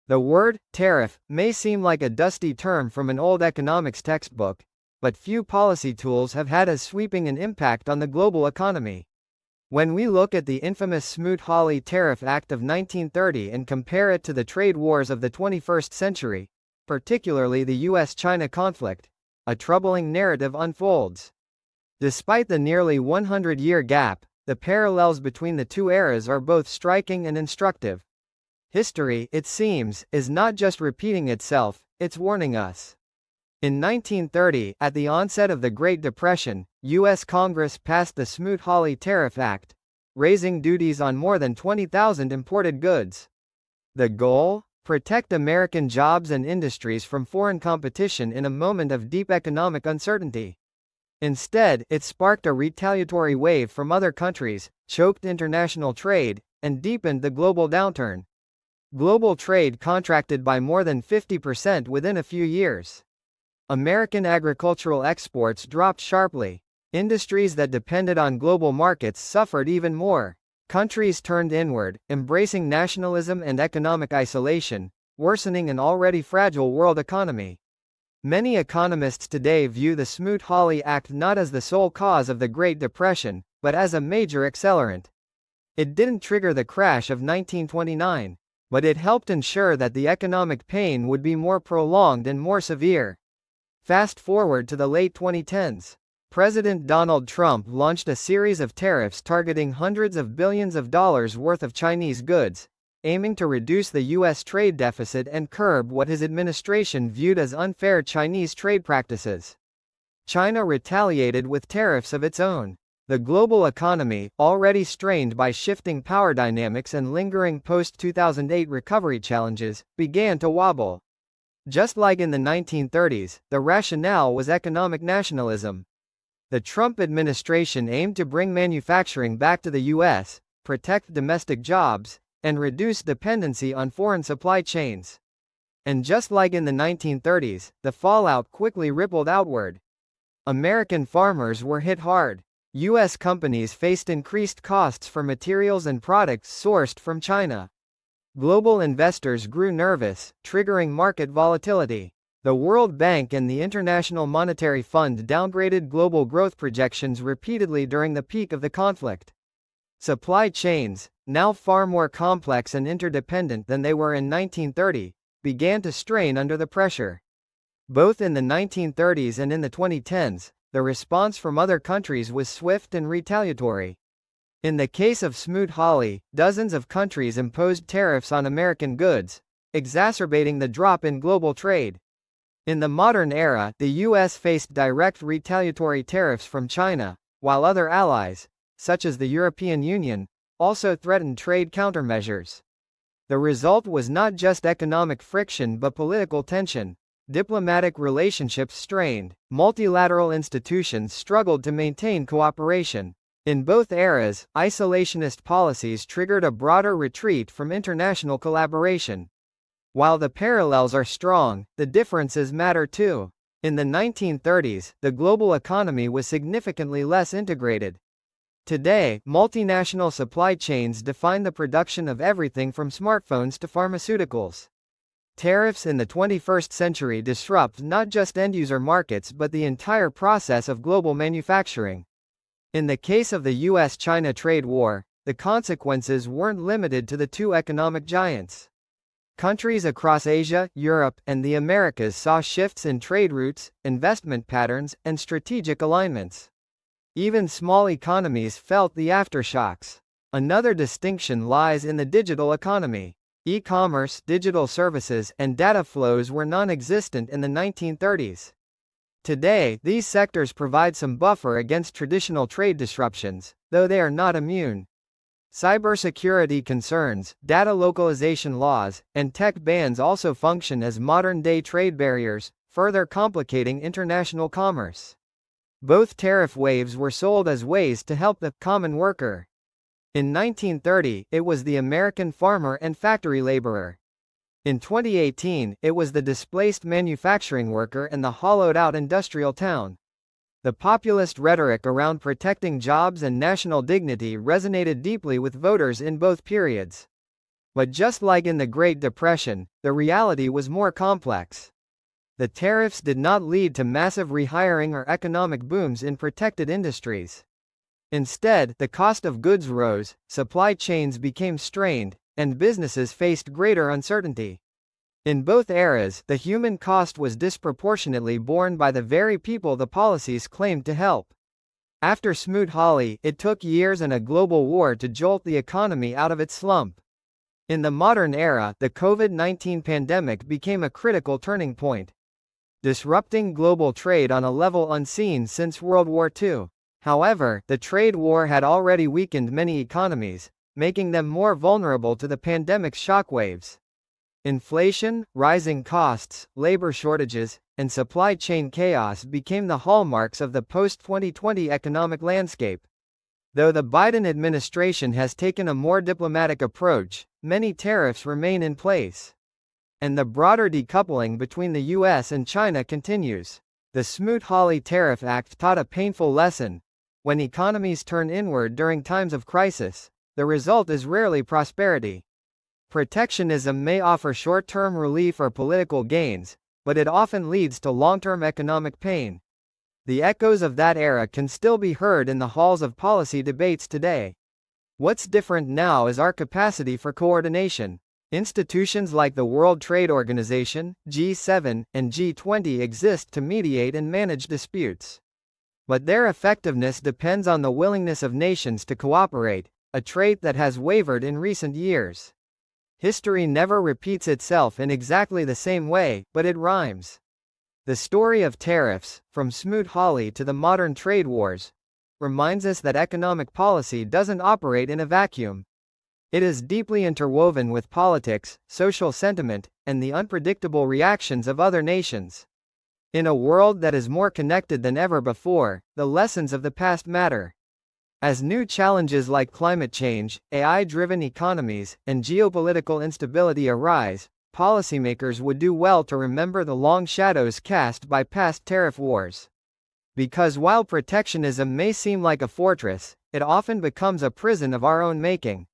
The word tariff may seem like a dusty term from an old economics textbook, but few policy tools have had as sweeping an impact on the global economy. When we look at the infamous Smoot-Hawley Tariff Act of 1930 and compare it to the trade wars of the 21st century, particularly the US-China conflict, a troubling narrative unfolds. Despite the nearly 100-year gap, the parallels between the two eras are both striking and instructive. History, it seems, is not just repeating itself, it's warning us. In 1930, at the onset of the Great Depression, U.S. Congress passed the Smoot-Hawley Tariff Act, raising duties on more than 20,000 imported goods. The goal? Protect American jobs and industries from foreign competition in a moment of deep economic uncertainty. Instead, it sparked a retaliatory wave from other countries, choked international trade, and deepened the global downturn. Global trade contracted by more than 50% within a few years. American agricultural exports dropped sharply. Industries that depended on global markets suffered even more. Countries turned inward, embracing nationalism and economic isolation, worsening an already fragile world economy. Many economists today view the Smoot-Hawley Act not as the sole cause of the Great Depression, but as a major accelerant. It didn't trigger the crash of 1929, but it helped ensure that the economic pain would be more prolonged and more severe. Fast forward to the late 2010s. President Donald Trump launched a series of tariffs targeting hundreds of billions of dollars worth of Chinese goods, aiming to reduce the U.S. trade deficit and curb what his administration viewed as unfair Chinese trade practices. China retaliated with tariffs of its own. The global economy, already strained by shifting power dynamics and lingering post-2008 recovery challenges, began to wobble. Just like in the 1930s, the rationale was economic nationalism. The Trump administration aimed to bring manufacturing back to the U.S., protect domestic jobs, and reduce dependency on foreign supply chains. And just like in the 1930s, the fallout quickly rippled outward. American farmers were hit hard. U.S. companies faced increased costs for materials and products sourced from China. Global investors grew nervous, triggering market volatility. The World Bank and the International Monetary Fund downgraded global growth projections repeatedly during the peak of the conflict. Supply chains, now far more complex and interdependent than they were in 1930, began to strain under the pressure. Both in the 1930s and in the 2010s, the response from other countries was swift and retaliatory. In the case of Smoot-Hawley, dozens of countries imposed tariffs on American goods, exacerbating the drop in global trade. In the modern era, the U.S. faced direct retaliatory tariffs from China, while other allies, such as the European Union, also threatened trade countermeasures. The result was not just economic friction but political tension. Diplomatic relationships strained, multilateral institutions struggled to maintain cooperation. In both eras, isolationist policies triggered a broader retreat from international collaboration. While the parallels are strong, the differences matter too. In the 1930s, the global economy was significantly less integrated. Today, multinational supply chains define the production of everything from smartphones to pharmaceuticals. Tariffs in the 21st century disrupt not just end-user markets but the entire process of global manufacturing. In the case of the US-China trade war, the consequences weren't limited to the two economic giants. Countries across Asia, Europe, and the Americas saw shifts in trade routes, investment patterns, and strategic alignments. Even small economies felt the aftershocks. Another distinction lies in the digital economy. E-commerce, digital services, and data flows were non-existent in the 1930s. Today, these sectors provide some buffer against traditional trade disruptions, though they are not immune. Cybersecurity concerns, data localization laws, and tech bans also function as modern-day trade barriers, further complicating international commerce. Both tariff waves were sold as ways to help the common worker. In 1930, it was the American farmer and factory laborer. In 2018, it was the displaced manufacturing worker and the hollowed-out industrial town. The populist rhetoric around protecting jobs and national dignity resonated deeply with voters in both periods. But just like in the Great Depression, the reality was more complex. The tariffs did not lead to massive rehiring or economic booms in protected industries. Instead, the cost of goods rose, supply chains became strained, and businesses faced greater uncertainty. In both eras, the human cost was disproportionately borne by the very people the policies claimed to help. After Smoot-Hawley, it took years and a global war to jolt the economy out of its slump. In the modern era, the COVID-19 pandemic became a critical turning point, disrupting global trade on a level unseen since World War II. However, the trade war had already weakened many economies, making them more vulnerable to the pandemic's shockwaves. Inflation, rising costs, labor shortages, and supply chain chaos became the hallmarks of the post-2020 economic landscape. Though the Biden administration has taken a more diplomatic approach, many tariffs remain in place. And the broader decoupling between the US and China continues. The Smoot-Hawley Tariff Act taught a painful lesson. When economies turn inward during times of crisis, the result is rarely prosperity. Protectionism may offer short-term relief or political gains, but it often leads to long-term economic pain. The echoes of that era can still be heard in the halls of policy debates today. What's different now is our capacity for coordination. Institutions like the World Trade Organization, G7, and G20 exist to mediate and manage disputes. But their effectiveness depends on the willingness of nations to cooperate, a trait that has wavered in recent years. History never repeats itself in exactly the same way, but it rhymes. The story of tariffs, from Smoot-Hawley to the modern trade wars, reminds us that economic policy doesn't operate in a vacuum. It is deeply interwoven with politics, social sentiment, and the unpredictable reactions of other nations. In a world that is more connected than ever before, the lessons of the past matter. As new challenges like climate change, AI-driven economies, and geopolitical instability arise, policymakers would do well to remember the long shadows cast by past tariff wars. Because while protectionism may seem like a fortress, it often becomes a prison of our own making.